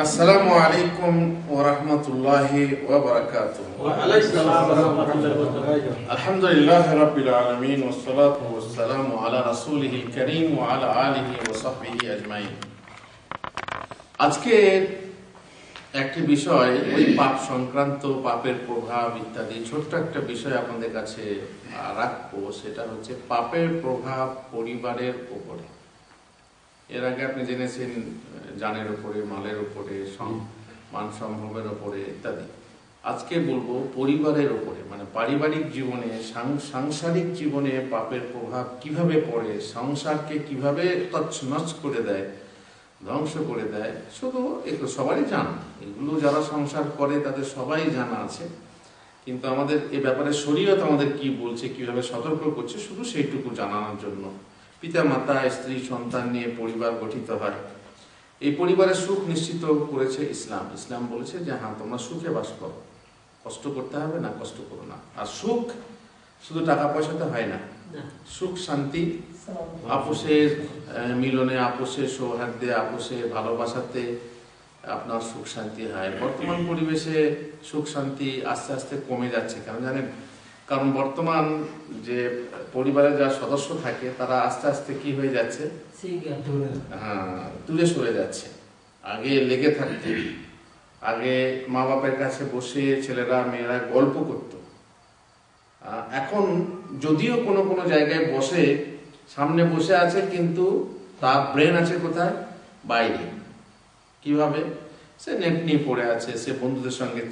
আসসালামু আলাইকুম ওয়া রাহমাতুল্লাহি ওয়া বারাকাতুহু। ওয়া আলাইকুম আসসালাম ওয়া রাহমাতুল্লাহি ওয়া বারাকাতুহু। আলহামদুলিল্লাহি রাব্বিল আলামিন ওয়াস সালাতু ওয়াস সালামু আলা রাসূলিহিল কারীম ওয়া আলা আলিহি ওয়া সাহবিহি আজমাইন। আজকে একটি বিষয়, ওই পাপ সংক্রান্ত, পাপের প্রভাব ইত্যাদি ছোট্ট একটা বিষয় আপনাদের কাছে রাখবো। সেটা হচ্ছে পাপের প্রভাব পরিবারের উপরে। এর আগে আপনি জেনেছেন জানের উপরে, মালের উপরে, মান সম্ভবের উপরে ইত্যাদি। আজকে বলবো পরিবারের উপরে, মানে পারিবারিক জীবনে, সাংসারিক জীবনে পাপের প্রভাব কিভাবে পড়ে, সংসারকে কিভাবে তছনছ করে দেয়, ধ্বংস করে দেয়। শুধু এগুলো সবারই জানা, এগুলো যারা সংসার করে তাদের সবাই জানা আছে, কিন্তু আমাদের এ ব্যাপারে শরীয়ত আমাদের কি বলছে, কিভাবে সতর্ক করছে, শুধু সেইটুকু জানানোর জন্য। পিতা মাতা, স্ত্রী, সন্তান নিয়ে পরিবার গঠিত হয়। এই পরিবারের সুখ নিশ্চিত করেছে ইসলাম। ইসলাম বলেছে যে হ্যাঁ, তোমরা সুখে বাস করো, কষ্ট করতে হবে না, কষ্ট করো না। আর সুখ শুধু টাকা পয়সাতে হয় না। সুখ শান্তি আপোষের মিলনে, আপোষের সৌহার্দ্যে, আপোষের ভালোবাসাতে আপনার সুখ শান্তি হয়। বর্তমান পরিবেশে সুখ শান্তি আস্তে আস্তে কমে যাচ্ছে। কেন জানেন? কারণ বর্তমান যে পরিবারের যারা সদস্য থাকে তারা আস্তে আস্তে কি হয়ে যাচ্ছে, দূরে সরে যাচ্ছে। আগে লেগে থাকতো, আগে মা বাপের কাছে বসে ছেলেরা মেয়েরা গল্প করত। এখন যদিও কোনো কোনো জায়গায় বসে, সামনে বসে আছে, কিন্তু তার ব্রেন আছে কোথায়? বাইরে। কিভাবে? সে নেট নিয়ে পড়ে আছে, সে বন্ধুদের সঙ্গে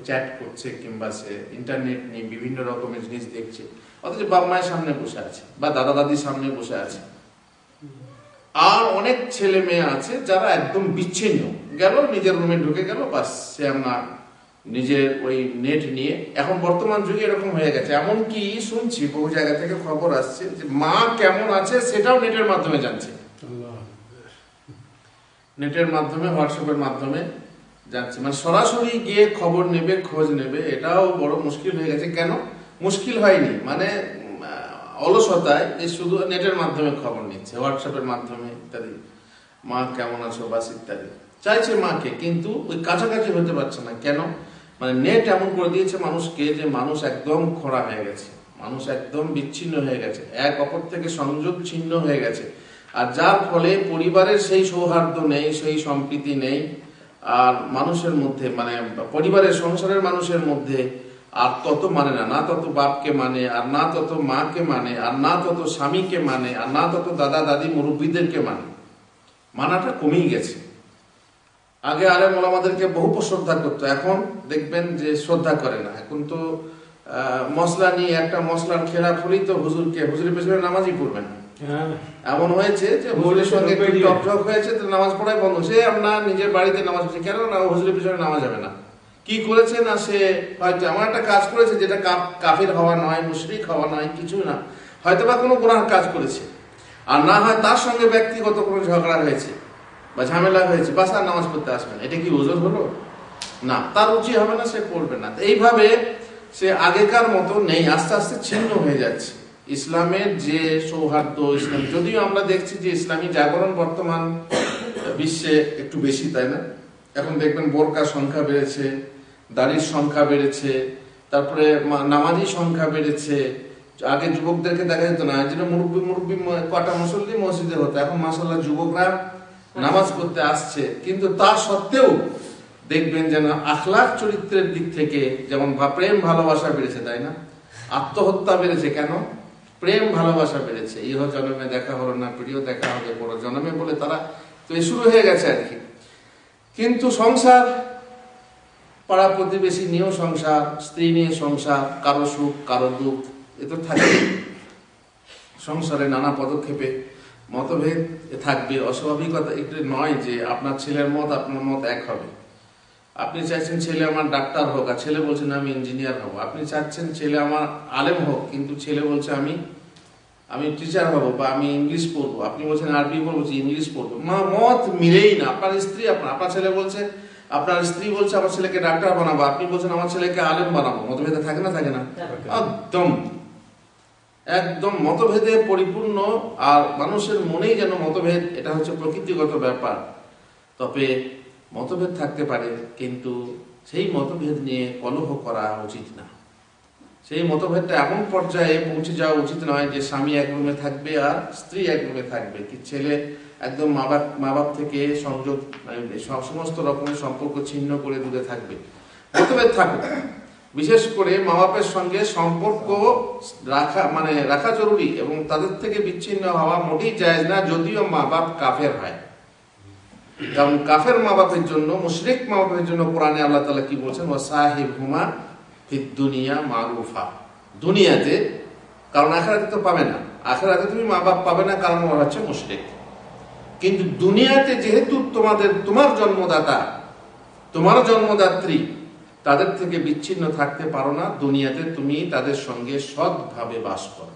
চ্যাট করছে, কিংবা সে ইন্টারনেট নিয়ে বিভিন্ন রকমের জিনিস দেখছে। অথচ বাবা মায়ের সামনে বসে আছে বা দাদা দাদির সামনে বসে আছে। আর অনেক ছেলে মেয়ে আছে যারা একদম বিচ্ছিন্ন, গেল নিজের রুমে ঢুকে গেল, বাস সে আমরা নিজের ওই নেট নিয়ে। এখন বর্তমান যুগে এরকম হয়ে গেছে, এমনকি শুনছি বহু জায়গা থেকে খবর আসছে যে মা কেমন আছে সেটাও নেটের মাধ্যমে জানছে। নেটের মাধ্যমে, হোয়াটসঅ্যাপের মাধ্যমে যাচ্ছে। মানে সরাসরি গিয়ে খবর নেবে, খোঁজ নেবে, এটাও বড় মুশকিল হয়ে গেছে। কেন মুশকিল হয়নি? মানে অলসতায় শুধু নেটের মাধ্যমে খবর নিচ্ছে, হোয়াটসঅ্যাপের মাধ্যমে ইত্যাদি। মা কেমন আছো বাস ইত্যাদি চাইছে মাকে, কিন্তু ওই কাছাকাছি হতে পারছে না। কেন? মানে নেট এমন করে দিয়েছে মানুষকে যে মানুষ একদম খোঁড়া হয়ে গেছে, মানুষ একদম বিচ্ছিন্ন হয়ে গেছে, এক অপর থেকে সংযোগ ছিন্ন হয়ে গেছে। আর যার ফলে পরিবারের সেই সৌহার্দ্য নেই, সেই সম্প্রীতি নেই। আর মানুষের মধ্যে, মানে পরিবারের সংসারের মানুষের মধ্যে আর তত মানে না, না তত বাপকে মানে, আর না তত মাকে মানে, আর না তত স্বামীকে মানে, আর না তত দাদা দাদি মুরব্বীদেরকে মানে। মানাটা কমেই গেছে। আগে আলেম ওলামাদেরকে বহু শ্রদ্ধা করতো, এখন দেখবেন যে শ্রদ্ধা করে না। এখন তো মশলা নিয়ে, একটা মশলার খেলাফ হলেই তো হুজুরের পেছনে নামাজই পড়বে না। এমন হয়েছে যে হুজুরের সঙ্গে টক হয়েছে, তো নামাজ পড়াই বন্ধ। সে আমরা নিজের বাড়িতে নামাজ পড়ছি, কেন না হুজুরের পেছনে নামাজ যাবে না। কি করেছে না, সে হয়তো এমন একটা কাজ করেছে যেটা কাফির হওয়া নয়, মুশরিক হওয়া নয়, কিছু না, হয়তো বা কোনো গুনাহ কাজ করেছে। আর না হয় তার সঙ্গে ব্যক্তিগত কোনো ঝগড়া হয়েছে বা ঝামেলা হয়েছে, বাস আর নামাজ পড়তে আসবে না। এটা কি ওজোর হলো? না, তার রুচি হবে না, সে পড়বে না। এইভাবে সে আগেকার মতো নেই, আস্তে আস্তে ছিন্ন হয়ে যাচ্ছে। ইসলামের যে সৌহার্দ্য, ইসলাম, যদিও আমরা দেখছি যে ইসলামী জাগরণ বর্তমান বিশ্বে একটু বেশি, তাই না? এখন দেখবেন বোরকার সংখ্যা বেড়েছে, দাড়ির সংখ্যা বেড়েছে, তারপরে নামাজি সংখ্যা বেড়েছে। আগে যুবকদেরকে দেখা যেত না, যেটা মুরব্বী কটা মুসল্লি মসজিদে হতো, এখন মাশাআল্লাহ যুবকরা নামাজ পড়তে আসছে। কিন্তু তা সত্ত্বেও দেখবেন যেন আখলাক চরিত্রের দিক থেকে যেমন প্রেম ভালোবাসা বেড়েছে, তাই না? আত্মহত্যা বেড়েছে। কেন? প্রেম ভালোবাসা বেড়েছে। ইহ জন্মে দেখা হলো না, প্রিয় দেখা হবে বড় জন্মে, বলে তারা তো শুরু হয়ে গেছে আর কি। কিন্তু সংসার, পাড়া প্রতিবেশী নিয়েও সংসার, স্ত্রী নিয়ে সংসার, কারো সুখ কারো দুঃখ এ তো থাকে। সংসারে নানা পদক্ষেপে মতভেদ থাকবে, অস্বাভাবিকতা একটু নয় যে আপনার ছেলের মত আপনার মত এক হবে। আপনি চাইছেন ছেলে আমার ডাক্তার হোক, আর ছেলে বলছেন আমি ইঞ্জিনিয়ার হব। আপনি চাচ্ছেন ছেলে আমার আলেম হোক, কিন্তু ছেলে বলছে আমি টিচার হব বা আমি ইংলিশ পড়বো। আপনি বলছেন আরবি পড়বো, ইংলিশ পড়বো। মত মিলেই না। আপনার স্ত্রী, আপনার ছেলে বলছে, আপনার স্ত্রী বলছে আমার ছেলেকে ডাক্তার বানাবো, আপনি বলছেন আমার ছেলেকে আলেম বানাবো। মতভেদে থাকে না, থাকে না? একদম একদম মতভেদে পরিপূর্ণ। আর মানুষের মনেই যেন মতভেদ, এটা হচ্ছে প্রকৃতিগত ব্যাপার। তবে মতভেদ থাকতে পারে, কিন্তু সেই মতভেদ নিয়ে কলহ করা উচিত না। সেই মতভেদটা এমন পর্যায়ে পৌঁছে যাওয়া উচিত নয় যে স্বামী এক রুমে থাকবে আর স্ত্রী এক রুমে থাকবে, কি ছেলে একদম মা বাপ থেকে সংযোগ সমস্ত রকমের সম্পর্ক ছিন্ন করে দূরে থাকবে। মতভেদ থাকুক, বিশেষ করে মা বাপের সঙ্গে সম্পর্ক রাখা জরুরি, এবং তাদের থেকে বিচ্ছিন্ন হওয়া মোটেই জায়েজ না, যদিও মা বাপ কাফের হয়। কারণ কাফের মা বাপের জন্য, মুশরিক মা বাপের জন্য কোরআনে আল্লাহ তাআলা কি বলছেন, ওয়াসাহিবহুমা ফিদ দুনিয়া মারুফা, দুনিয়াতে, কারণ আখিরাতে তো পাবে না, আখিরাতে তুমি মা বাপ পাবে না, কারণ ওরা হচ্ছে মুশরিক। কিন্তু দুনিয়াতে যেহেতু তোমার জন্মদাতা, তোমার জন্মদাত্রী, তাদের থেকে বিচ্ছিন্ন থাকতে পারো না, দুনিয়াতে তুমি তাদের সঙ্গে সৎভাবে বাস করো।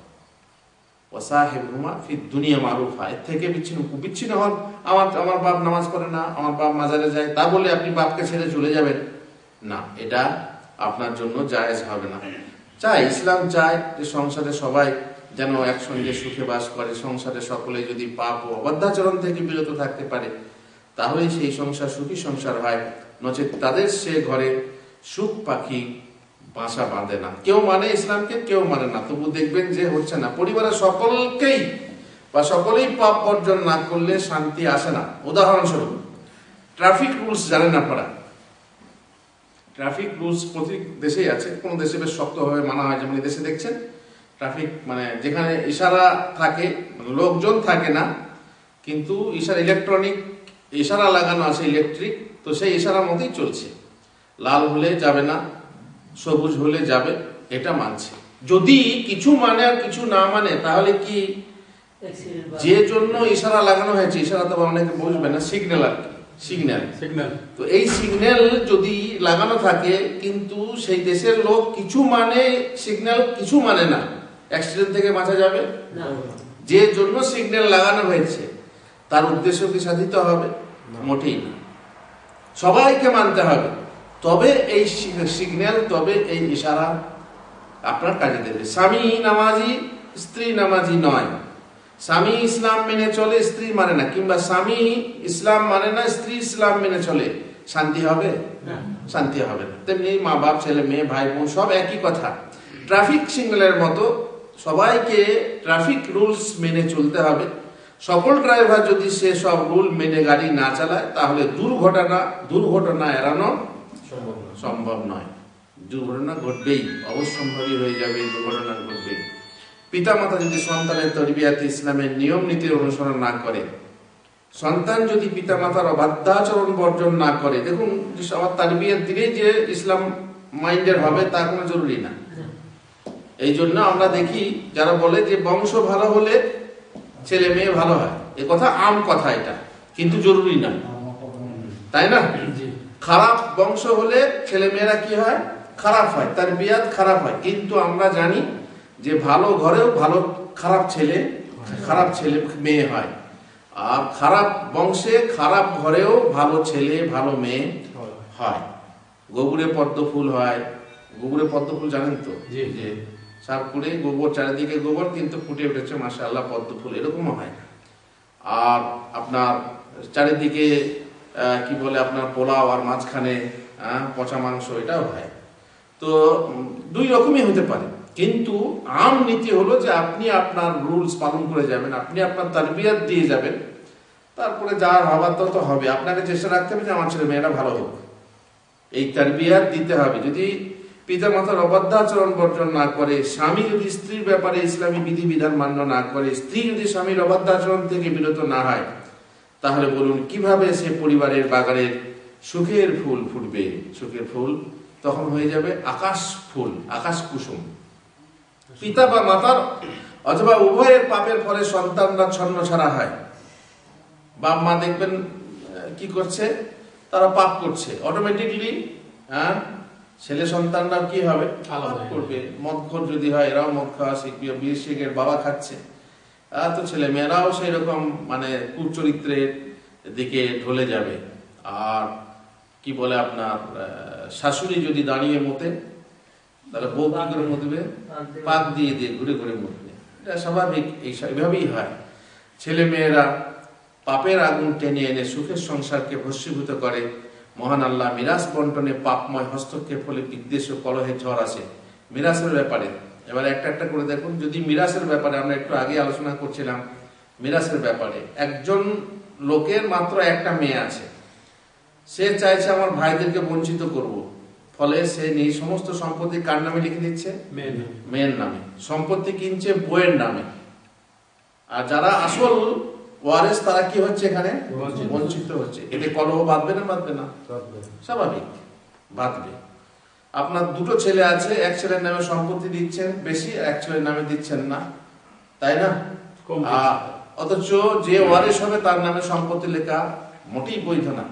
ওয়াসাহিবহুমা ফিদ দুনিয়া মারুফা, এর থেকে বিচ্ছিন্ন হন। আমার বাপ নামাজ পড়ে না, আমার বাপ মাজারে যায়, তা বলে আপনি বাপকে ছেড়ে চলে যাবেন না, এটা আপনার জন্য জায়েজ হবে না। ইসলাম চায় যে সংসারে সবাই যেন একসঙ্গে সুখে বাস করে, সংসারে সকলে যদি পাপ ও অবদ্ধাচরণ থেকে বিরত থাকতে পারে, তাহলেই সেই সংসার সুখী সংসার হয়। নচেত তাদের সে ঘরে সুখ পাখি বাসা বাঁধে না। কেউ মানে ইসলামকে, কেউ মানে না, তবু দেখবেন যে হচ্ছে না। পরিবারের সকলকেই বা সকলেই পাপ বর্জন না করলে শান্তি আসে না। উদাহরণস্বরূপ, ট্রাফিক রুলস জানেন আপনারা? ট্রাফিক রুলস প্রতি দেশেই আছে, কোন দেশে বেশ শক্তভাবে মানা হয়। যেমন এই দেশে দেখছেন ট্রাফিক যেখানে ইশারা থাকে, লোকজন থাকে না, কিন্তু ইলেকট্রনিক ইশারা লাগানো আছে, ইলেকট্রিক, তো সেই ইশারার মতোই চলছে। লাল হলে যাবে না, সবুজ হলে যাবে, এটা মানছে। যদি কিছু মানে আর কিছু না মানে, তাহলে কি যে জন্য ইশারা লাগানো হয়েছে, ইশারা তো অনেকে বুঝবে না, সিগন্যাল আর কি, সিগন্যাল। তো এই সিগন্যাল যদি লাগানো থাকে, কিন্তু সেই দেশের লোক কিছু মানে সিগন্যাল, কিছু মানে না, অ্যাক্সিডেন্ট থেকে বাঁচা যাবে? যে জন্য সিগন্যাল লাগানো হয়েছে তার উদ্দেশ্য কি সাধিত হবে? মোটেই না। সবাইকে মানতে হবে, তবে এই সিগন্যাল, তবে এই ইশারা আপনার কাজে দেবে। স্বামী নামাজি, স্ত্রী নামাজি নয়। স্বামী ইসলাম মেনে চলে, স্ত্রী মানে না, কিংবা স্বামী ইসলাম মানে না, স্ত্রী ইসলাম মেনে চলে, শান্তি হবে? শান্তি হবে না। তেমনি মা বাপ, ছেলে মেয়ে, ভাই বোন সব একই কথা। ট্রাফিক সিগন্যালের মতো সবাইকে ট্রাফিক রুলস মেনে চলতে হবে। সকল ড্রাইভার যদি সে সব রুল মেনে গাড়ি না চালায়, তাহলে দুর্ঘটনা এড়ানো সম্ভব নয়। দুর্ঘটনা ঘটবেই, অবশ্যম্ভাবী হয়ে যাবে, দুর্ঘটনা ঘটবেই। পিতামাতা যদি সন্তানের তরবিয়াতে ইসলামের নিয়ম নীতির অনুসরণ না করে, সন্তান যদি পিতামাতার অবাধ্যাচরণ বর্জন না করে, দেখুন আমার তারবিয়াত দিলেই যে ইসলাম মাইন্ডের হবে তা কোনো জরুরি না। এই জন্য আমরা দেখি যারা বলে যে বংশ ভালো হলে ছেলে মেয়ে ভালো হয়, এ কথা আম কথা, এটা কিন্তু জরুরি না, তাই না? খারাপ বংশ হলে ছেলে মেয়েরা কি হয়? খারাপ হয়, তারবিয়াত খারাপ হয়। কিন্তু আমরা জানি যে ভালো ঘরেও খারাপ ছেলে মেয়ে হয়, আর খারাপ বংশে খারাপ ঘরেও ভালো ছেলে ভালো মেয়ে হয়। গোবরে পদ্ম ফুল হয়, গোবরে পদ্ম ফুল জানেন তো? যে সার করে গোবর, চারিদিকে গোবর, কিন্তু ফুটে উঠেছে মাশাআল্লাহ পদ্ম ফুল, এরকমও হয়। আর আপনার চারিদিকে কি বলে আপনার পোলাও, আর মাঝখানে পচা মাংস, এটাও হয়। তো দুই রকমই হতে পারে, কিন্তু আম নীতি হলো যে আপনি আপনার রুলস পালন করে যাবেন, আপনি আপনার তারবিয়াত দিয়ে যাবেন, তারপরে যার হবার তো হবে। আপনাকে চেষ্টা রাখতে হবে যে আমার ছেলে মেয়েরা ভালো হোক, এই তারবিয়াত দিতে হবে। যদি পিতা মাতার অবাধ্যাচরণ বর্জন না করে, স্বামী যদি স্ত্রীর ব্যাপারে ইসলামী বিধিবিধান মান্য না করে, স্ত্রী যদি স্বামীর অবাধ্যাচরণ থেকে বিরত না হয়, তাহলে বলুন কিভাবে সে পরিবারের বাগানের সুখের ফুল ফুটবে? সুখের ফুল তখন হয়ে যাবে আকাশ ফুল, আকাশ কুসুম। পিতা বা মাতার অথবা উভয়ের পাপের ফলে সন্তানরা ছন্ন ছাড়া হয়। বাপ মা দেখবেন কি করছে, তারা পাপ করছে, অটোমেটিকলি ছেলে সন্তানরা কি হবে? পাপ করবে। মদখোর যদি হয়, এরাও মদ খাওয়া শিখবে, বিড়ি সিগারেট বাবা খাচ্ছে, তো ছেলে মেয়েরাও সেই রকম কুচরিত্রের দিকে ঢলে যাবে। আর কি বলে আপনার শাশুড়ি যদি দাঁড়িয়ে মতে, তাহলে বউ কি করে মতবে? পাক দিয়ে ঘুরে ঘুরে মতবে। এটা স্বাভাবিক, এইভাবেই হয়। ছেলে মেয়েরা পাপের আগুন টেনে এনে সুখের সংসারকে ভস্মীভূত করে। মহান আল্লাহ মিরাস বন্টনে পাপময় হস্তক্ষেপ হলে বিদ্বেষ ও কলহের ঝড় আসে। মিরাসের ব্যাপারে এবার একটা একটা করে দেখুন। যদি মিরাসের ব্যাপারে, আমরা একটু আগে আলোচনা করছিলাম মিরাসের ব্যাপারে, একজন লোকের মাত্র একটা মেয়ে আছে, সে চাইছে আমার ভাইদেরকে বঞ্চিত করব, ফলে সে নিজ সমস্ত সম্পত্তি কার নামে লিখে দিচ্ছে? মেয়ের নামে। সম্পত্তি কিনছে বইয়ের নামে। আর যারা আসল ওয়ারেস তারা কি হচ্ছে? এখানে বঞ্চিত হচ্ছে। এতে কলহ বাঁধবে না বাঁধবে না? স্বাভাবিক বাঁধবে। আপনার দুটো ছেলে আছে, এক ছেলের নামে সম্পত্তি দিচ্ছেন বেশি, এক ছেলের নামে দিচ্ছেন না, তাই না? অথচ যে ওয়ারিশ হবে তার নামে সম্পত্তি লেখা মোটেই বৈধ না।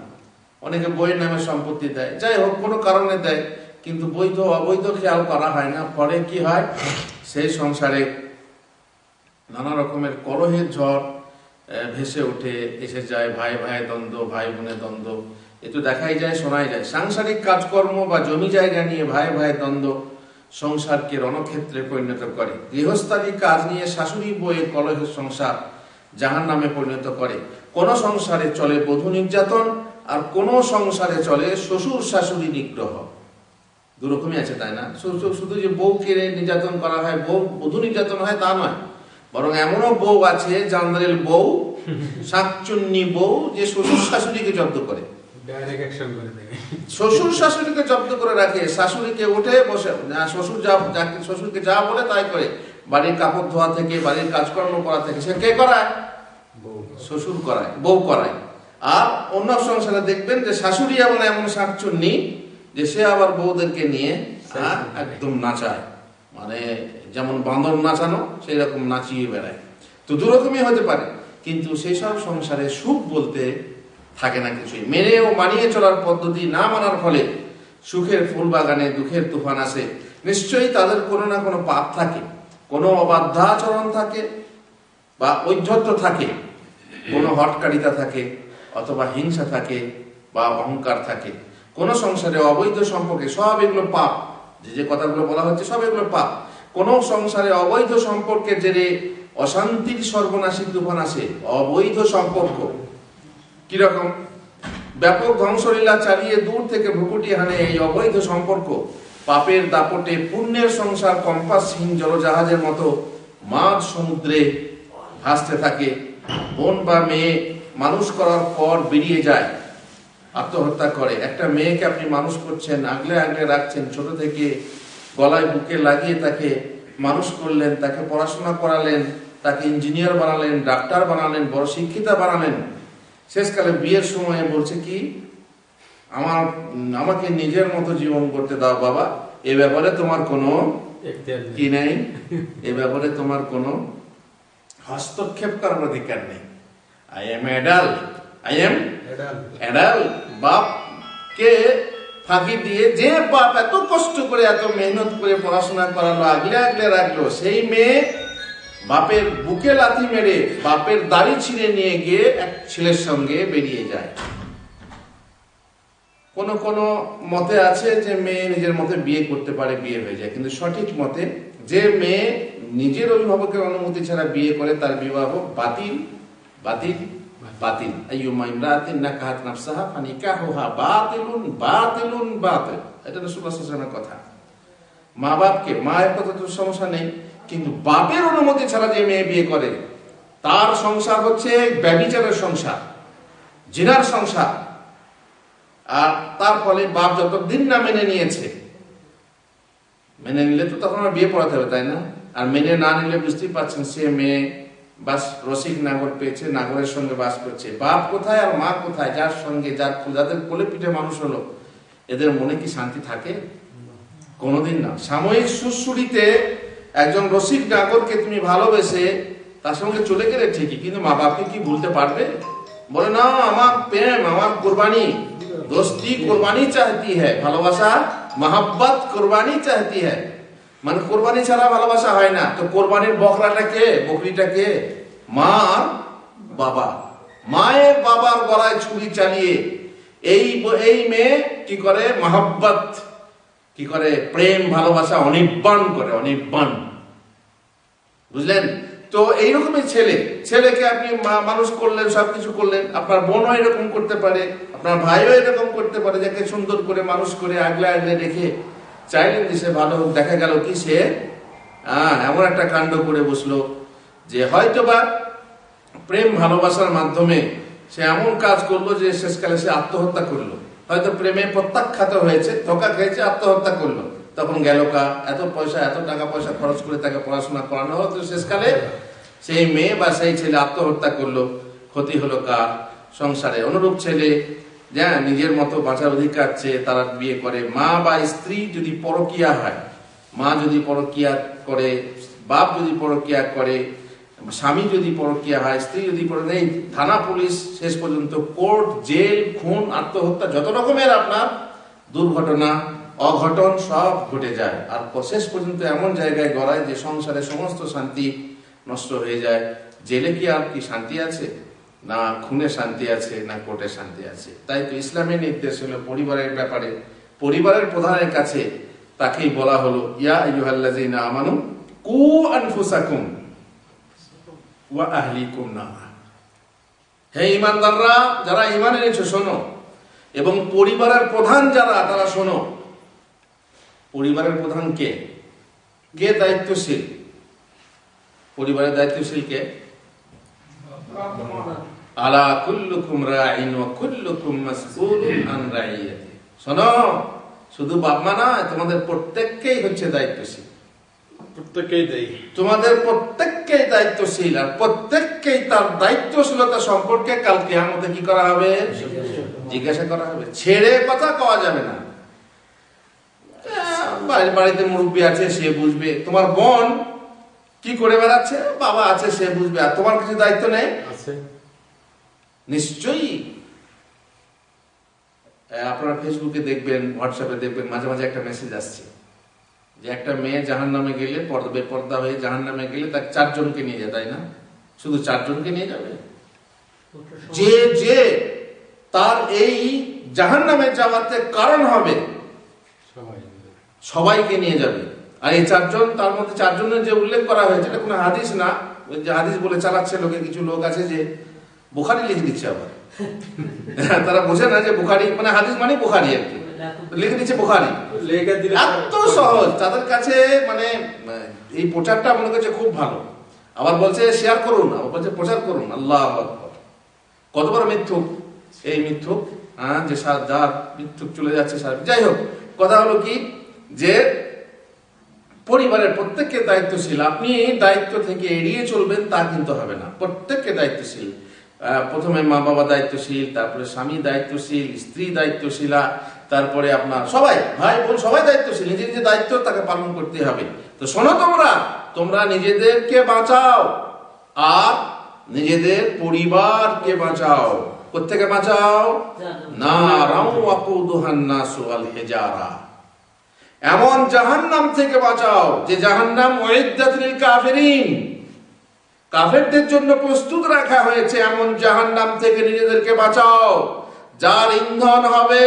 অনেকে বইয়ের নামে সম্পত্তি দেয়, যাই হোক কোনো কারণে দেয়, কিন্তু বৈধ অবৈধ খেয়াল করা হয় না। ফলে কি হয়? সেই সংসারে নানা রকমের কলহের ঝড় ভেসে উঠে, এসে যায় ভাই ভাই দ্বন্দ্ব, ভাই বোনের দ্বন্দ্ব। এ তো দেখাই যায়, শোনাই যায়। সাংসারিক কাজকর্ম বা জমি জায়গা নিয়ে ভাই ভাই দ্বন্দ্ব সংসারকে রণক্ষেত্রে পরিণত করে। গৃহস্থালী কাজ নিয়ে শাশুড়ি বইয়ে কলহের সংসার জাহান্নামে পরিণত করে। কোন সংসারে চলে বধূ নির্যাতন, আর কোন সংসারে চলে শ্বশুর শাশুড়ি নিগ্রহ। দুরকমই আছে, তাই না? শুধু যে বউকে নির্যাতন করা হয়, বধূ নির্যাতন হয় তা নয়, বরং এমনও বউ আছে, জান্দারের বউ, শাকচুন্নি বউ, যে শ্বশুর শাশুড়িকে জব্দ করে, শ্বশুর শাশুড়িকে জব্দ করে রাখে। শাশুড়িকে উঠে বসে, শ্বশুরকে যা বলে তাই করে। বাড়ির কাপড় ধোয়া থেকে, বাড়ির কাজকর্ম করা থেকে সে কে করায়? শ্বশুর করায়, বউ করায়। আর অন্য সংসারে দেখবেন যে শাশুড়ি এমন শাকচুন্নি যে সে আবার বউদেরকে নিয়ে একদম নাচায়, মানে যেমন বাঁদর নাচানো সেই রকম নাচিয়ে বেড়ায়। তো দুরকমই হতে পারে, কিন্তু সেই সব সংসারে সুখ বলতে থাকে না কিছুই। মেনে ও মানিয়ে চলার পদ্ধতি না মানার ফলে সুখের ফুল বাগানে দুঃখের তুফান আসে। নিশ্চয়ই তাদের কোনো না কোনো পাপ থাকে, কোনো অবাধ্যাচরণ থাকে বা ঔদ্ধত্য থাকে, কোনো হটকারিতা থাকে, অথবা হিংসা থাকে বা অহংকার থাকে। কোন সংসারে অবৈধ সম্পর্কে, সব এগুলো পাপ। যে কথাগুলো বলা হচ্ছে সব এগুলো পাপ। কোন সংসারে অবৈধ সম্পর্কের জেরে অশান্তির সর্বনাশী তুফান আসে। অবৈধ সম্পর্ক কিরকম? ব্যাপক ধ্বংসলীলা চালিয়ে দূর থেকে ভ্রুকুটি হানে এই অবৈধ সম্পর্ক। পাপের দাপটে পুণ্যের সংসার কম্পাসহীন জলজাহাজের মতো মাঝ সমুদ্রে ভাসতে থাকে। বোন বা মেয়ে মানুষ করার পর বেরিয়ে যায়, আত্মহত্যা করে। একটা মেয়েকে আপনি মানুষ করছেন, আগলে আগলে রাখছেন, ছোট থেকে গলায় বুকে লাগিয়ে তাকে মানুষ করলেন, তাকে পড়াশোনা করালেন, তাকে ইঞ্জিনিয়ার বানালেন, ডাক্তার বানালেন, বড় শিক্ষিতা বানালেন। শেষকালে বিয়ের সময় বলছে কি, আমাকে নিজের মতো জীবন করতে দাও বাবা, এ ব্যাপারে তোমার কোনো কি নেই, এ ব্যাপারে তোমার কোনো হস্তক্ষেপ করার অধিকার নেই। I am adult. বাপকে ফাঁকি দিয়ে, যে বাপ এত কষ্ট করে এত মেহনত করে পড়াশোনা করালো, আগলে আগলে রাখলো, সেই মেয়ে বাপের বুকে লাথি মেরে বাপের দাড়ি ছিঁড়ে নিয়ে গিয়ে এক ছেলের সঙ্গে বেরিয়ে যায়। কোন কোন মতে আছে যে মেয়ে নিজের মতে বিয়ে করতে পারে, বিয়ে হয়ে যায়। কিন্তু সঠিক মতে যে মেয়ে নিজের অভিভাবকের অনুমতি ছাড়া বিয়ে করে তার বিবাহ বাতিল, বাতিল, বাতিল। আইয়ুমা ইমরাতিন নাকাহাত নাফসাহা ফানিকাহুহা বাতিলুন বাতিলুন বাতিল। এটা রাসূলুল্লাহ সাল্লাল্লাহু আলাইহি ওয়াসাল্লামের কথা। মা বাপকে, মায়ের কথা তো সমস্যা নেই, কিন্তু বাপের অনুমতি ছাড়া যে মেয়ে বিয়ে করে তার সংসার হচ্ছে ব্যভিচারের সংসার, জিনার সংসার। আর তার ফলে বাপ যতদিন না মেনে নিয়েছে, মেনে নিলে তো তখন আর বিয়ে পড়াতে হবে, তাই না? আর মেনে না নিলে বুঝতেই পারছেন, সে মেয়ে বাস রসিক নাগর পেয়েছে, নাগরের সঙ্গে বাস করছে। বাপ কোথায় আর মা কোথায়? যার সঙ্গে, যাদের কোলে পিঠে মানুষ হলো, এদের মনে কি শান্তি থাকে? কোনোদিন না। সাময়িক সুশ্রুতিতে একজন রসিক নাগরকে তুমি ভালোবেসে তার সঙ্গে চলে গেলে ঠিকই, কিন্তু মা বাপকে কি ভুলতে পারবে? বলে না, আমার প্রেম, আমার কোরবানি, দোস্তি কোরবানি চাহতি হ্যায়, ভালোবাসা মহাব্বত কোরবানি চাহতি হ্যায়। মানে কোরবানি ছাড়া ভালোবাসা হয় না। তো কোরবানির বকরাটা কে, বকরিটা কে? মা আর বাবা। মায়ের বাবার গলায় ছুরি চালিয়ে এই মেয়ে কি করে? মহাব্বত কি করে? প্রেম ভালোবাসা অনির্বাণ করে, অনির্বাণ। বুঝলেন? তো এইরকমই ছেলেকে আপনি মানুষ করলেন, সবকিছু করলেন, আপনার বোনও এরকম করতে পারে, আপনার ভাইও এরকম করতে পারে, যাকে সুন্দর করে মানুষ করে আগলে আগলে রেখে চাইলেন যে সে ভালো হোক, দেখা গেল কি সে এমন একটা কাণ্ড করে বসলো যে হয়তোবা প্রেম ভালোবাসার মাধ্যমে সে এমন কাজ করলো যে শেষকালে সে আত্মহত্যা করলো। হয়তো প্রেমে প্রত্যাখ্যাত হয়েছে, ধোকা খেয়েছে, আত্মহত্যা করলো। তখন গেল কা এত টাকা পয়সা খরচ করে তাকে পড়াশোনা করানো হলো, তো শেষকালে সেই মেয়ে বা সেই ছেলে আত্মহত্যা করলো। ক্ষতি হলো কার? সংসারে। অনুরূপ ছেলে নিজের মতো বাঁচার অধিকার চেয়ে তারা বিয়ে করে। মা বা স্ত্রী যদি পরকীয়া হয়, মা যদি পরকীয়া করে, বাপ যদি পরকীয়া করে, স্বামী যদি পরকীয়া হয়, স্ত্রী যদি নেই, থানা পুলিশ শেষ পর্যন্ত কোর্ট, জেল, খুন, আত্মহত্যা, যত রকমের আপনার দুর্ঘটনা অঘটন সব ঘটে যায়। আর শেষ পর্যন্ত এমন জায়গায় গড়ায় যে সংসারে সমস্ত শান্তি নষ্ট হয়ে যায়। জেলে কি আর কি শান্তি আছে? না খুনে শান্তি আছে, না কোর্টে শান্তি আছে। তাই তো ইসলামের নির্দেশ হলো পরিবারের ব্যাপারে, পরিবারের প্রধানের কাছে তাকেই বলা হলো ইয়া আইয়ুহাল্লাযীনা আমানু কু আনফুসাকুম ওয়া আহলিকুম নারা। হে ঈমানদাররা, যারা ঈমান এনেছো শোনো, এবং পরিবারের প্রধান যারা তারা শোনো। পরিবারের প্রধান কে? কে দায়িত্বশীল? পরিবারের দায়িত্বশীল কে? আলা কুল্লুকুম রাঈন ওয়া কুল্লুকুম মাসউলুন আন রাইয়াতি। শোনো, শুধু বাপ মা না, তোমাদের প্রত্যেককেই হচ্ছে দায়িত্বশীল। প্রত্যেককেই দেই, তোমাদের প্রত্যেককেই দায়িত্বশীল, আর প্রত্যেককেই তার দায়িত্বশীলতা সম্পর্কে কাল কিয়ামতে কি করা হবে? জিজ্ঞাসা করা হবে। ছেড়ে কথা কওয়া যাবে না। বাড়িতে মুরব্বী আছে, সে বুঝবে। তোমার বোন কি করে বেড়াচ্ছে, বাবা আছে, সে বুঝবে। আর তোমার কিছু দায়িত্ব নেই? নিশ্চয়ই। আপনারা ফেসবুকে দেখবেন, হোয়াটসঅ্যাপে দেখবেন, মাঝে মাঝে একটা মেসেজ আসছে যে একটা মেয়ে জাহান্নামে গেলে, বেপর্দা হয়ে জাহান্নামে গেলে তাকে 4 জনকে নিয়ে যায়, তাই না? শুধু 4 জনকে নিয়ে যাবে? যে তার এই জাহান্নামে যাওয়াতে কারণ হবে, সবাইকে নিয়ে যাবে। আর এই 4 জন, তার মধ্যে 4 জনের যে উল্লেখ করা হয়েছে এটা কোনো হাদিস না। ওই যে হাদিস বলে চালাচ্ছে লোকে, কিছু লোক আছে যে বুখারী লিখে দিচ্ছে। আবার তারা বোঝে না যে বুখারী মানে হাদিস মানে বুখারী, আর কি লিখে দিচ্ছে বুখারী। এত সহজ তাদের কাছে, মানে এই প্রচারটা মনে করছে খুব ভালো। আবার বলছে শেয়ার করুন, আবার বলছে প্রচার করুন। আল্লাহু আকবার! কত বড় মিথ্যুক এই মিথ্যুক, যে যার মিথ্যুক চলে যাচ্ছে। যাই হোক, কথা হলো কি যে পরিবারের প্রত্যেককে দায়িত্বশীল। আপনি দায়িত্ব থেকে এড়িয়ে চলবেন তা কিন্তু হবে না। প্রত্যেককে দায়িত্বশীল। প্রথমে মা বাবা দায়িত্বশীল, তারপরে স্বামী দায়িত্বশীল, স্ত্রী দায়িত্বশীলা, তারপরে আপনার সবাই, ভাই বোন সবাই দায়িত্বশীল। নিজের যে দায়িত্ব তাকে পালন করতে হবে। তো শোনো, তোমরা নিজেদেরকে বাঁচাও আর নিজেদের পরিবারকে বাঁচাও। কোত্থেকে বাঁচাও? নারাও ওয়াকুদুহান নাসু ওয়াল হিজারা। এমন জাহান্নাম থেকে বাঁচাও যে জাহান্নাম উইদ্দাত লিল কাফিরিন, কাফেরদের জন্য প্রস্তুত রাখা হয়েছে। এমন জাহান্নাম থেকে নিজেদেরকে বাঁচাও যার ইন্ধন হবে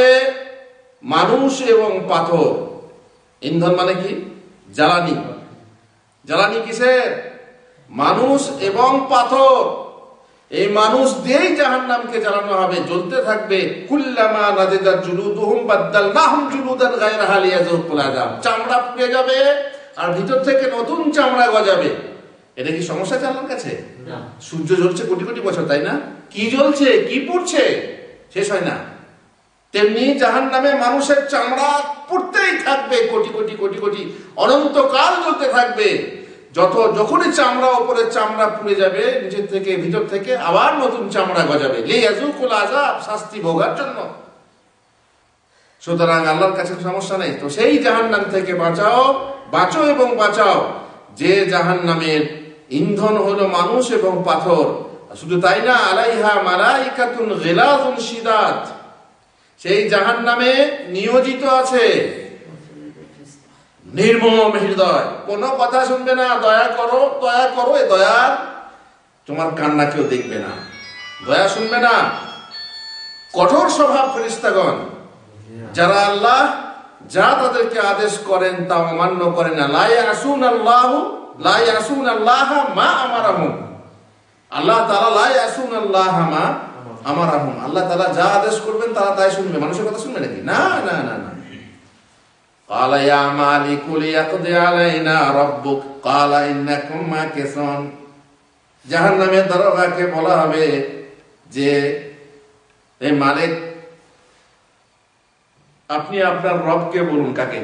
মানুষ এবং পাথর। ইন্ধন মানে কি? জ্বালানি। জ্বালানি কিসের? মানুষ এবং পাথর। এই মানুষ দিয়েই জাহান্নামকে জ্বালানো হবে, জ্বলতে থাকবে। কুল্লামা নাদিদাত জুলুদুহুম বাদদালনাহুম জুলুদান গায়রাহা লিয়াযুকুল আযাব। চামড়া পুড়ে যাবে আর ভিতর থেকে নতুন চামড়া গজাবে। এটা কি সমস্যা আল্লাহর কাছে? সূর্য জ্বলছে কোটি কোটি বছর, তাই না? কি জ্বলছে, কি পুড়ছে, শেষ হয় না। তেমনি জাহান্নামে মানুষের চামড়া পুড়তেই থাকবে, কোটি কোটি কোটি কোটি অনন্তকাল জ্বলতে থাকবে। যখনই চামড়া উপরে চামড়া পুড়ে যাবে, নিচের থেকে ভিতর থেকে আবার নতুন চামড়া গজাবে, লিয়াযুকুল আযাব, শাস্তি ভোগার জন্য। সুতরাং আল্লাহর কাছে সমস্যা নেই। তো সেই জাহান্নাম থেকে বাঁচো এবং বাঁচাও যে জাহান্নামের ইন্ধন হলো মানুষ এবং পাথর। শুধু তাই না, আলাইহা মালাইকাতুন গিলাযুন শিদাদ। সেই জাহান্নামে নিয়োজিত আছে নির্মম হৃদয়, কোনো কথা শুনবে না। দয়া করো দয়া করো, এ দয়া তোমার কান্না কেউ দেখবে না, দয়া শুনবে না। কঠোর স্বভাব ফেরেশতাগণ, যারা আল্লাহ যা তাদেরকে আদেশ করেন তা অমান্য করে না। লা ইয়াসুনাল্লাহু লা ইয়াসুনাল্লাহ মা আমারাহুম, আল্লাহ তাআলা লা ইয়াসুনাল্লাহ মা আমারাহুম, আল্লাহ তাআলা যা আদেশ করবেন তারা তাই শুনবে, মানুষের কথা শুনবে নাকি? না না না না। قال يا مالك ليقضي علينا ربك قال إنكم ماكثون। জাহান্নামের দরজাকে বলা হবে যে এই মালিক, আপনি আপনার রবকে বলুন। কাকে?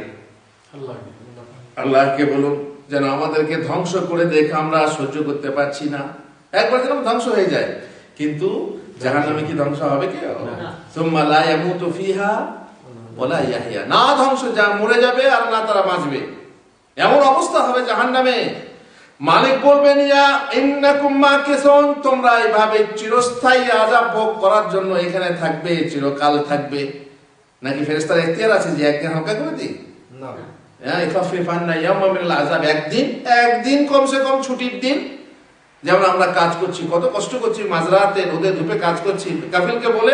আল্লাহকে বলুন যেন আমাদেরকে ধ্বংস করে দেখে আমরা সহ্য করতে পারছি না, একবার যেন ধ্বংস হয়ে যায়। কিন্তু জাহান্নামে কি ধ্বংস হবে কেউ? সুম্মা লা ইয়ামুতু ফিহা ওয়ালা ইয়াহইয়া, না ধ্বংস, যা মরে যাবে আর না তারা বাঁচবে, এমন অবস্থা হবে জাহান্নামে। মালিক বলবেন ইয়া ইন্নাকুম মাকিসুন, তোমরা এইভাবে চিরস্থায়ী আযাব ভোগ করার জন্য এখানে থাকবে, চিরকাল থাকবে। নাকি ফেরেশতার এখতিয়ার আছে যে একদিন হালকা করে দিই? না। হ্যাঁ, ইখাফিফান্না ইয়াওমা মিনাল আযাব, একদিন কমসে কম ছুটির দিন। যেমন আমরা কাজ করছি, কত কষ্ট করছি, মাঝরাতে রোদে ধুপে কাজ করছি, কাফিলকে বলে,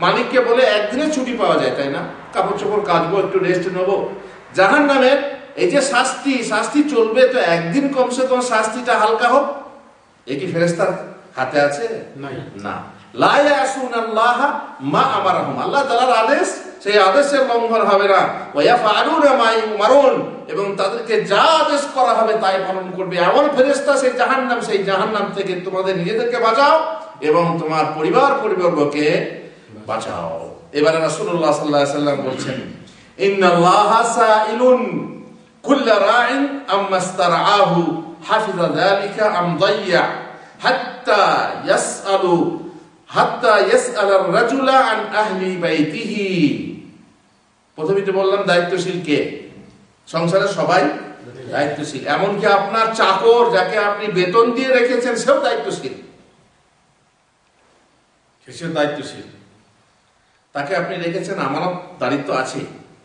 মালিককে বলে একদিনের ছুটি পাওয়া যায়, তাই না? কাপড় চোপড় কাচবো, একটু রেস্ট নেবো। জাহান্নামের এই যে শাস্তি চলবে, তো একদিন কমসে কম শাস্তিটা হালকা হোক, এ কি ফেরেশতার হাতে আছে? না। লা ইয়াসুনাল্লাহ মা আমারাহুম, আল্লাহ তাআলার আদেশ, সেই আদেশের লঙ্ঘন হবে না। ওয়া ইয়াফআলুনা মা ইউমারুন, এবং তাদেরকে যা আদেশ করা হবে তাই পালন করবে। এমন ফেরেশতা সেই জাহান্নাম থেকে তোমাদের নিজেদেরকে বাঁচাও এবং তোমার পরিবারবর্গকে বাঁচাও। এবারে রাসূলুল্লাহ সাল্লাল্লাহু আলাইহি ওয়াসাল্লাম বলছেন, ইন্নাল্লাহা সাইলুন কুল্লা রাইন আম্মা ইসতারআহু হাফিযা যালিকা আম দাইয়া হাত্তা ইয়াসআল আর-রাজুলা আন আহলি বাইতিহি। প্রথমেই তো বললাম দায়িত্বশীল কে? সংসারের সবাই দায়িত্বশীল, এমনকি আপনার চাকর যাকে আপনি বেতন দিয়ে রেখেছেন সেও দায়িত্বশীল। সেও দায়িত্বশীল, তাকে আপনি রেখেছেন, আমানত দায়িত্ব আছে,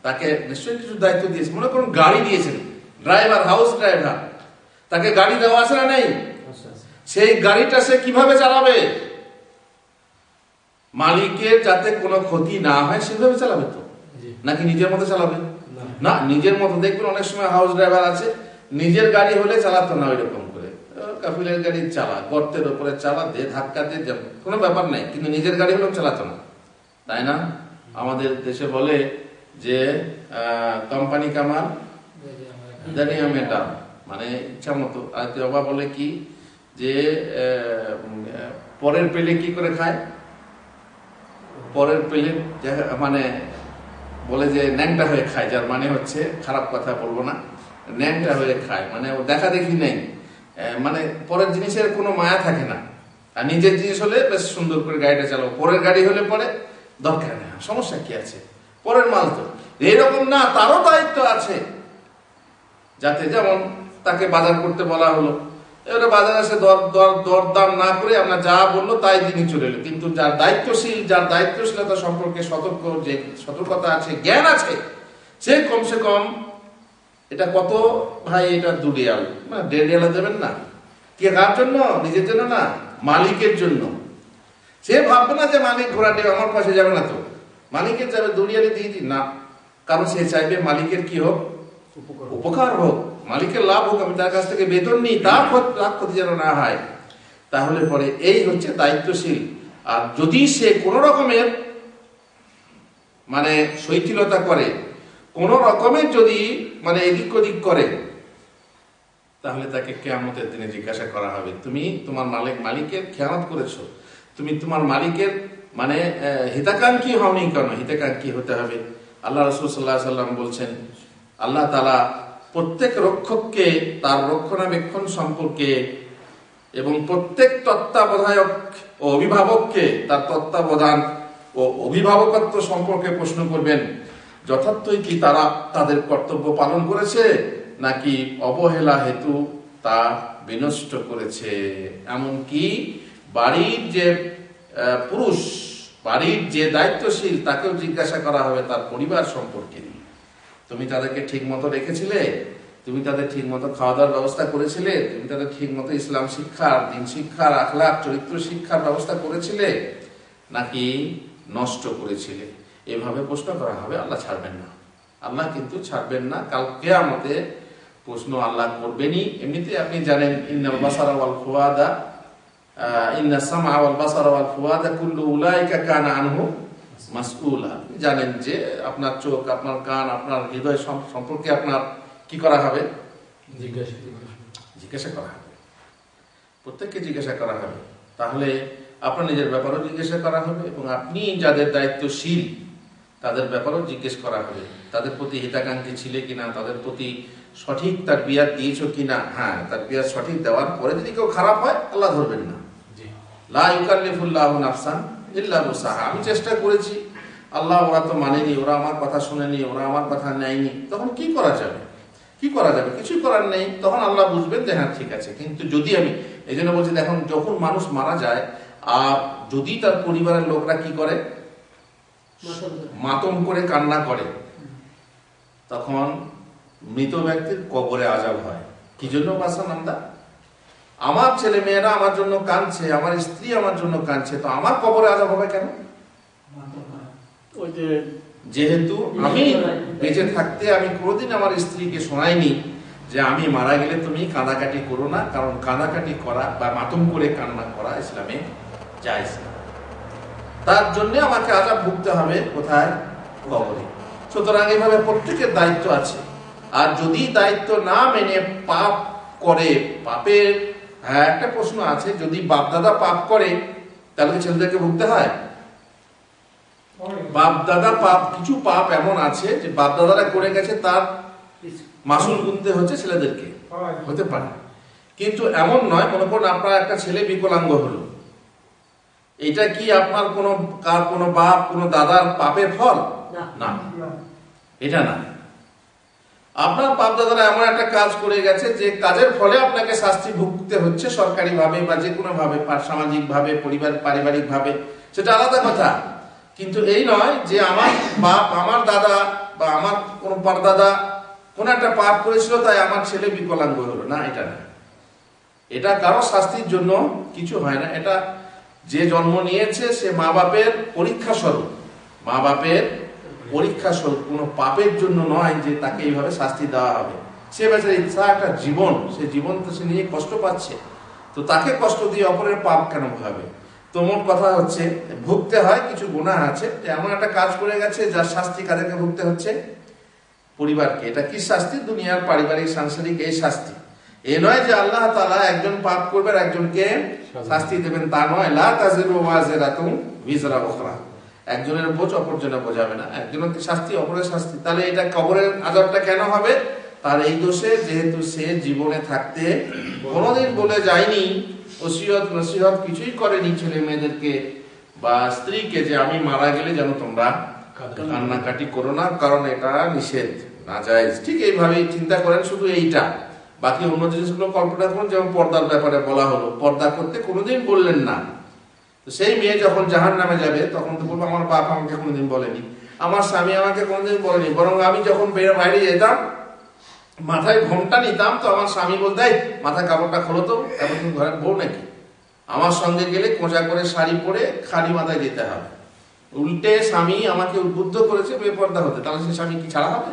তাকে নিশ্চয়ই কিছু দায়িত্ব দিয়েছেন। মনে করুন গাড়ি দিয়েছেন, ড্রাইভার, হাউস ড্রাইভার, তাকে গাড়ি দেওয়া আছে না নেই? সেই গাড়িটা সে কিভাবে চালাবে? মালিকের যাতে কোনো ক্ষতি না হয় সেভাবে চালাবে তো, নাকি নিজের মতো চালাবে? না, নিজের মতো। দেখবেন অনেক সময় হাউস ড্রাইভার আছে, নিজের গাড়ি হলে চালাতো না ওইরকম করে, কাফিলের গাড়ি চালা, গর্তের উপরে চালা, দে ধাক্কা দিয়ে, কোনো ব্যাপার নাই, কিন্তু নিজের গাড়ি হলেও চালাতো না, তাই না? আমাদের দেশে বলে যে কোম্পানি কামাল দানিয়া মেটা, মানে ইচ্ছা মতো। আর বাবা বলে কি যে পরের পেলে কি করে খায়, পরের পেলে মানে বলে যে ন্যাংটা হয়ে খায়, যার মানে হচ্ছে, খারাপ কথা বলবো না, ন্যাংটা হয়ে খায়, মানে ও দেখা দেখি নেই, মানে পরের জিনিসের কোনো মায়া থাকে না। আর নিজের জিনিস হলে বেশ সুন্দর করে গাড়িটা চালাবো, পরের গাড়ি হলে পরে দরকার নেই, সমস্যা কি আছে, পরের মাল তো। এইরকম না, তারও দায়িত্ব আছে, যাতে যেমন তাকে বাজার করতে বলা হলো, এবারে বাজারে এসে দরদাম না করে আমরা যা বললো তাই তিনি চলে এলো। কিন্তু যার দায়িত্বশীল, যার দায়িত্বশীলতা সম্পর্কে যে সতর্কতা আছে, জ্ঞান আছে, সে কমসে কম, এটা কত ভাই, এটা 2 রিয়াল, মানে 1.5 রিয়াল দেবেন না, কে কার জন্য? নিজের জন্য না, মালিকের জন্য। সে ভাববে না যে মালিক ঘোড়াটি আমার পাশে যাবে না, তো মালিকের যাবে 2 রিয়ালে দিয়ে দিন না, কারণ সে চাইবে মালিকের কি হোক, উপকার হোক, মালিকের লাভ হোক, আমি তার কাছ থেকে বেতন নিই, তার ক্ষতি যেন না হয়। তাহলে পরে এই হচ্ছে দায়িত্বশীল। আর যদি সে কোন রকমের মানে শৈথিলতা করে, কোন রকমের যদি মানে এদিক ওদিক করে, তাহলে তাকে কিয়ামতের দিনে জিজ্ঞাসা করা হবে, তুমি তোমার মালিকের খেয়ানত করেছো, তুমি তোমার মালিকের মানে হিতাকাঙ্ক্ষী হওনি কেন? হিতাকাঙ্ক্ষী হতে হবে। আল্লাহ রাসূল সাল্লাল্লাহু আলাইহি ওয়াসাল্লাম বলছেন, আল্লাহ তাআলা প্রত্যেক রক্ষককে তার রক্ষণাবেক্ষণ সম্পর্কে এবং প্রত্যেক তত্ত্বাবধায়ক ও অভিভাবককে তার তত্ত্বাবধান ও অভিভাবকত্ব সম্পর্কে প্রশ্ন করবেন, যথার্থই কি তারা তাদের কর্তব্য পালন করেছে নাকি অবহেলা হেতু তা বিনষ্ট করেছে। এমনকি বাড়ির যে পুরুষ, বাড়ির যে দায়িত্বশীল, তাকেও জিজ্ঞাসা করা হবে তার পরিবার সম্পর্কে। তুমি তাদেরকে ঠিক মতো রেখেছিলে, তুমি তাদের ঠিক মতো খাওয়া দাওয়ার ব্যবস্থা করেছিলে, তুমি তাদের ঠিক মতো ইসলাম শিক্ষার, দিন শিক্ষার, আখলাক, চরিত্র শিক্ষার ব্যবস্থা করেছিলে নাকি নষ্ট করেছিলে। এভাবে প্রশ্ন করা হবে। আল্লাহ ছাড়বেন না, আল্লাহ কিন্তু ছাড়বেন না। কাল কিয়ামতে প্রশ্ন আল্লাহ করবেনই। এমনিতে আপনি জানেন ইন্নাল বাসারা ওয়াল ফুয়াদা ইন্নাস সামআ ওয়াল বাসারা ওয়াল ফুয়াদা কুল্লু উলাইকা কানা আনহু মাসউলা। জানেন যে আপনার চোখ, আপনার কান, আপনার হৃদয় সম্পর্কে আপনার কি করা হবে? জিজ্ঞাসা করা হবে। প্রত্যেককে জিজ্ঞাসা করা হবে। তাহলে আপনার নিজের ব্যাপারেও জিজ্ঞাসা করা হবে এবং আপনি যাদের দায়িত্বশীল তাদের ব্যাপারেও জিজ্ঞেস করা হবে। তাদের প্রতি হিতাকাঙ্ক্ষী ছিলে কিনা, তাদের প্রতি সঠিক তার বিয়ার দিয়েছো কিনা। হ্যাঁ, তার বিয়ার সঠিক দেওয়ার পরে যদি কেউ খারাপ হয় আল্লাহ ধরবেন না। লা ইউকাল্লিফুল্লাহু নাফসান ইল্লা উসাহা। আমি চেষ্টা করেছি, আল্লাহ ওরা তো মানেনি, ওরা আমার কথা শুনেনি, ওরা আমার কথা নেয়নি, তখন কি করা যাবে? কি করা যাবে? কিছুই করার নেই। তখন আল্লাহ বুঝবেন যে হ্যাঁ ঠিক আছে। কিন্তু যদি আমি এই জন্য বলছি, দেখুন যখন মানুষ মারা যায় আর যদি তার পরিবারের লোকরা কি করে, মাতম করে কান্না করে, তখন মৃত ব্যক্তির কবরে আযাব হয়। কি জন্য বাসা নামদা? আমার ছেলে মেয়েরা আমার জন্য কাঁদছে, আমার স্ত্রী আমার জন্য কাঁদছে, তো আমার কবরে আযাব হবে কেন? যেহেতু আমি বেঁচে থাকতে আমি কোনোদিন আমার স্ত্রীকে শোনাইনি যে আমি মারা গেলে তুমি কাঁদাকাটি করো না, কারণ কাঁদাকাটি করা বা মাতম করে কান্না করা ইসলামে জায়েজ না। তার জন্য আমাকে আযাব ভুগতে হবে কোথায়? কবরে। সুতরাং এইভাবে প্রত্যেকের দায়িত্ব আছে। আর যদি দায়িত্ব না মেনে পাপ করে, পাপের হ্যাঁ একটা প্রশ্ন আছে, যদি বাপ দাদা পাপ করে তাহলে ছেলেদেরকে ভুগতে হয়? বাপ দাদা পাপ, কিছু পাপ এমন আছে যে বাপ দাদারা করে গেছে, তার মাসুল গুনতে হচ্ছে ছেলেদেরকে, হতে পারে। কিন্তু এমন নয়, মনে করুন আপনার একটা ছেলে বিকলাঙ্গ হলো, এটা কি আপনার কোনো বাপ কোনো দাদার পাপের ফল? না, এটা না। আপনার বাপ দাদারা এমন একটা কাজ করে গেছে যে কাজের ফলে আপনাকে শাস্তি ভুগতে হচ্ছে, সরকারি ভাবে বা যে কোনো ভাবে, সামাজিক ভাবে, পারিবারিক ভাবে, সেটা আলাদা কথা। কিন্তু এই নয় যে আমার বাপ, আমার দাদা বা আমার কোন পরদাদা কোন একটা পাপ করেছিল তাই আমার ছেলে বিকলাঙ্গ হলো না, এটা না। এটা কারো শাস্তির জন্য কিছু হয় না। এটা যে জন্ম নিয়েছে সে মা বাপের পরীক্ষা স্বরূপ, মা বাপের পরীক্ষা স্বরূপ, কোনো পাপের জন্য নয় যে তাকে এইভাবে শাস্তি দেওয়া হবে। সে বেচারা ইচ্ছা একটা জীবন, সে জীবন তো সে নিয়ে কষ্ট পাচ্ছে, তো তাকে কষ্ট দিয়ে অপরের পাপ কেন হবে? তো মোট কথা হচ্ছে ভুগতে হয়, কিছু গুনাহ আছে। এমন একটা কাজ করে গেছে যার শাস্তি কাদেরকে ভুগতে হচ্ছে? পরিবারকে। এটা কি শাস্তি? দুনিয়ার পারিবারিক সাংসারিক এই শাস্তি। এ নয় যে আল্লাহ তাআলা একজন পাপ করবে আর একজনকে শাস্তি দেবেন, তা নয়। লা তাজিরু ওয়াজিরাতুন বিজরা উখরা। একজনের বোঝ অপরজনের বোঝাবে না, একজনের শাস্তি অপরের শাস্তি। তাহলে এটা কবরের আযাবটা কেন হবে? তার এই দোষে, যেহেতু সে জীবনে থাকতে কোনোদিন বলে যায়নি, ওসিয়ত নসিহত কিছুই করেনি ছেলে মেয়েদেরকে বা স্ত্রীকে যে আমি মারা গেলে যেন তোমরা কান্নাকাটি করো না, কারণ এটা নিষেধ, নাজায়েজ। ঠিক এইভাবেই চিন্তা করেন, শুধু এইটা, বাকি অন্য জিনিসগুলো কল্পনা করুন। যেমন পর্দার ব্যাপারে বলা হলো, পর্দা করতে কোনোদিন বললেন না। তো সেই মেয়ে যখন জাহান্নামে যাবে তখন তো বলবো আমার বাপ আমাকে কোনোদিন বলেনি, আমার স্বামী আমাকে কোনোদিন বলেনি, বরং আমি যখন বাইরে যেতাম মাথায় ঘোমটা নিতাম, তো আমার স্বামী বলতে মাথায় কাপড়টা খোলো তো, এখন তুমি ঘরের বউ নাকি? আমার সঙ্গে গেলে কোঁচা করে শাড়ি পরে খালি মাথায় যেতে হবে। উল্টে স্বামী আমাকে উদ্বুদ্ধ করেছে বেপর্দা হতে, তাহলে সে স্বামী কি ছাড়া হবে?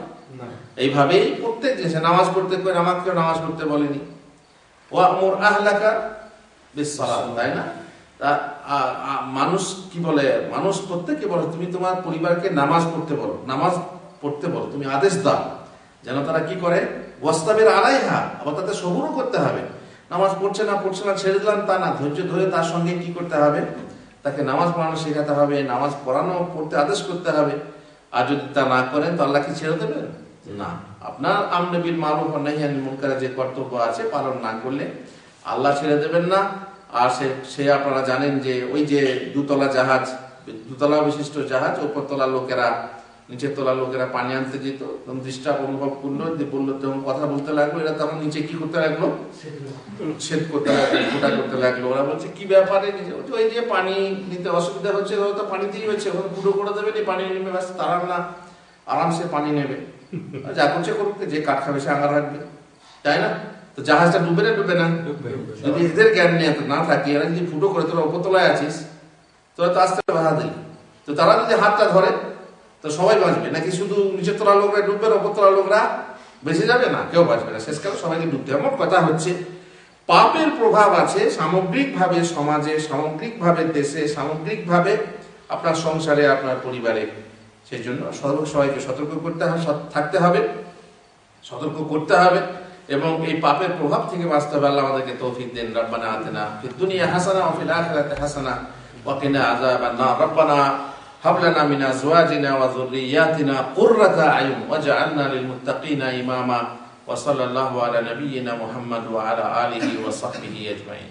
এইভাবেই প্রত্যেক জিনিসে নামাজ পড়তে করে আমাকেও নামাজ পড়তে বলেনি। ওয়ামুর আহলাকা বিসসালাত, তাই না? মানুষ কি বলে, মানুষ প্রত্যেককে বলে তুমি তোমার পরিবারকে নামাজ পড়তে বলো, নামাজ পড়তে বলো, তুমি আদেশ দাও যেন তারা কি করে, ওয়াস্তাবির আলাইহা, আবার তাতে সবুরও করতে হবে। নামাজ পড়ছে না ছেড়ে দিলাম তা না, ধৈর্য ধরে তার সঙ্গে কি করতে হবে, তাকে নামাজ পড়ানো শেখাতে হবে, নামাজ পড়ানো পড়তে আদেশ করতে হবে। আর যদি তা না করেন তো আল্লাহ কি ছেড়ে দেবেন? না। আপনার আমর বিল মারুফ ওয়া নাহই আনিল মুনকারের যে কর্তব্য আছে পালন না করলে আল্লাহ ছেড়ে দেবেন না। আর সে আপনারা জানেন যে ওই যে দুতলা বিশিষ্ট জাহাজ, উপরতলার লোকেরা নিচের তলার লোকেরা পানি আনতে যেত, তখন ডিস্টার্ব অনুভব করলো, বললো তখন কথা বলতে লাগলো, এরা তখন নিচে কি করতে লাগলো, ছেদ করতে লাগলো, ফোটা করতে লাগলো। ওরা বলছে কি ব্যাপারে, ওই যে পানি নিতে অসুবিধা হচ্ছে, তো পানিতেই হচ্ছে, ওখানে ফুটো করে দেবে, পানি নেবে, ব্যাস তারা না আরামসে পানি নেবে, যা করছে করুক, যে কাঠ খাবে সে আঙার রাখবে, তাই না? তো জাহাজটা ডুবে না ডুবে না? যদি এদের জ্ঞান নিয়ে না থাকে, এরা যদি ফুটো করে তোরা উপরতলায় আছিস, তোরা তো আস্তে বাধা দিলি, তো তারা যদি হাতটা ধরে তো সবাই বাঁচবে নাকি শুধু নিচের তলার লোকরা ডুববে, ওপর তলার লোকরা বেঁচে যাবে না, কেউ বাঁচবে না, শেষকালে সবাইকে ডুবতে হবে। মোট কথা হচ্ছে পাপের প্রভাব আছে সামগ্রিকভাবে সমাজে, সামগ্রিকভাবে দেশে, সামগ্রিকভাবে আপনার সংসারে, আপনার পরিবারে। সেই জন্য সবাইকে সতর্ক করতে হবে, থাকতে হবে, সতর্ক করতে হবে এবং এই পাপের প্রভাব থেকে বাঁচতে হবে। আল্লাহ আমাদেরকে তৌফিক দেন। রব্বানা আতিনা ফিদ দুনিয়া হাসানা ওয়া ফিল আখিরাতি হাসানা ওয়া কিনা আযাবান নার। রব্বানা হাব লানা মিন আজওয়াজিনা ওয়া যুররিয়্যাতিনা কুররাতা আয়ুন ওয়াজআলনা লিল মুত্তাকিনা ইমামা। ওয়া সাল্লাল্লাহু আলা নাবিয়্যিনা মুহাম্মদ ওয়া আলা আলিহি ওয়া সাহবিহি আজমাইন।